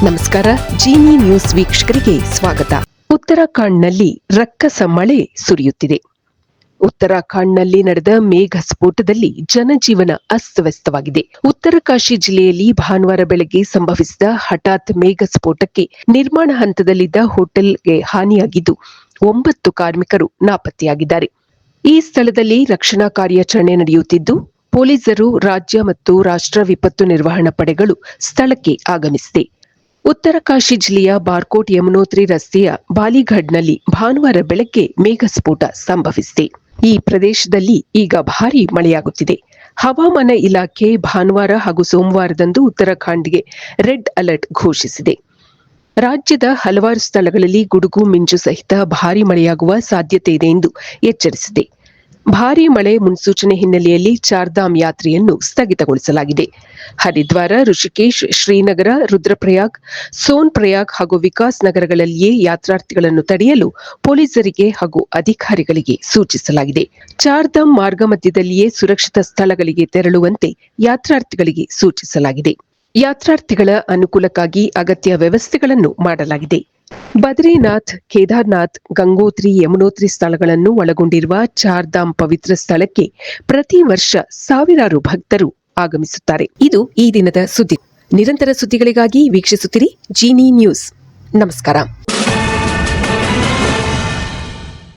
ನಮಸ್ಕಾರ. ಜಿನಿ ನ್ಯೂಸ್ ವೀಕ್ಷಕರಿಗೆ ಸ್ವಾಗತ. ಉತ್ತರಾಖಂಡ್ನಲ್ಲಿ ರಕ್ಕಸ ಮಳೆ ಸುರಿಯುತ್ತಿದೆ. ಉತ್ತರಾಖಂಡ್ನಲ್ಲಿ ನಡೆದ ಮೇಘ ಸ್ಫೋಟದಲ್ಲಿ ಜನಜೀವನ ಅಸ್ತವ್ಯಸ್ತವಾಗಿದೆ. ಉತ್ತರಕಾಶಿ ಜಿಲ್ಲೆಯಲ್ಲಿ ಭಾನುವಾರ ಬೆಳಗ್ಗೆ ಸಂಭವಿಸಿದ ಹಠಾತ್ ಮೇಘ ಸ್ಫೋಟಕ್ಕೆ ನಿರ್ಮಾಣ ಹಂತದಲ್ಲಿದ್ದ ಹೋಟೆಲ್ಗೆ ಹಾನಿಯಾಗಿದ್ದು 9 ಕಾರ್ಮಿಕರು ನಾಪತ್ತೆಯಾಗಿದ್ದಾರೆ. ಈ ಸ್ಥಳದಲ್ಲಿ ರಕ್ಷಣಾ ಕಾರ್ಯಾಚರಣೆ ನಡೆಯುತ್ತಿದ್ದು, ಪೊಲೀಸರು, ರಾಜ್ಯ ಮತ್ತು ರಾಷ್ಟ್ರ ವಿಪತ್ತು ನಿರ್ವಹಣಾ ಪಡೆಗಳು ಸ್ಥಳಕ್ಕೆ ಆಗಮಿಸಿದೆ. ಉತ್ತರಕಾಶಿ ಜಿಲ್ಲೆಯ ಬಾರ್ಕೋಟ್ ಯಮುನೋತ್ರಿ ರಸ್ತೆಯ ಬಾಲಿಘಡ್ನಲ್ಲಿ ಭಾನುವಾರ ಬೆಳಗ್ಗೆ ಮೇಘಸ್ಫೋಟ ಸಂಭವಿಸಿದೆ. ಈ ಪ್ರದೇಶದಲ್ಲಿ ಈಗ ಭಾರೀ ಮಳೆಯಾಗುತ್ತಿದೆ. ಹವಾಮಾನ ಇಲಾಖೆ ಭಾನುವಾರ ಹಾಗೂ ಸೋಮವಾರದಂದು ಉತ್ತರಾಖಂಡ್ಗೆ ರೆಡ್ ಅಲರ್ಟ್ ಘೋಷಿಸಿದೆ. ರಾಜ್ಯದ ಹಲವಾರು ಸ್ಥಳಗಳಲ್ಲಿ ಗುಡುಗು ಮಿಂಚು ಸಹಿತ ಭಾರೀ ಮಳೆಯಾಗುವ ಸಾಧ್ಯತೆ ಇದೆ ಎಂದು ಎಚ್ಚರಿಸಿದೆ. ಭಾರೀ ಮಳೆ ಮುನ್ಸೂಚನೆ ಹಿನ್ನೆಲೆಯಲ್ಲಿ ಚಾರ್ಧಾಮ್ ಯಾತ್ರೆಯನ್ನು ಸ್ಥಗಿತಗೊಳಿಸಲಾಗಿದೆ. ಹರಿದ್ವಾರ, ಋಷಿಕೇಶ್, ಶ್ರೀನಗರ, ರುದ್ರಪ್ರಯಾಗ್, ಸೋನ್ ಪ್ರಯಾಗ್ ಹಾಗೂ ವಿಕಾಸ್ ನಗರಗಳಲ್ಲಿಯೇ ಯಾತ್ರಾರ್ಥಿಗಳನ್ನು ತಡೆಯಲು ಪೊಲೀಸರಿಗೆ ಹಾಗೂ ಅಧಿಕಾರಿಗಳಿಗೆ ಸೂಚಿಸಲಾಗಿದೆ. ಚಾರ್ಧಾಮ್ ಮಾರ್ಗ ಮಧ್ಯದಲ್ಲಿಯೇ ಸುರಕ್ಷಿತ ಸ್ಥಳಗಳಿಗೆ ತೆರಳುವಂತೆ ಯಾತ್ರಾರ್ಥಿಗಳಿಗೆ ಸೂಚಿಸಲಾಗಿದೆ. ಯಾತ್ರಾರ್ಥಿಗಳ ಅನುಕೂಲಕ್ಕಾಗಿ ಅಗತ್ಯ ವ್ಯವಸ್ಥೆಗಳನ್ನು ಮಾಡಲಾಗಿದೆ. ಬದ್ರಿನಾಥ್, ಕೇದಾರ್ನಾಥ್, ಗಂಗೋತ್ರಿ, ಯಮುನೋತ್ರಿ ಸ್ಥಳಗಳನ್ನು ಒಳಗೊಂಡಿರುವ ಚಾರ್ಧಾಮ್ ಪವಿತ್ರ ಸ್ಥಳಕ್ಕೆ ಪ್ರತಿ ವರ್ಷ ಸಾವಿರಾರು ಭಕ್ತರು ಆಗಮಿಸುತ್ತಾರೆ. ಇದು ಈ ದಿನದ ಸುದ್ದಿ. ನಿರಂತರ ಸುದ್ದಿಗಳಿಗಾಗಿ ವೀಕ್ಷಿಸುತ್ತಿರಿ ಜಿನಿ ನ್ಯೂಸ್. ನಮಸ್ಕಾರ.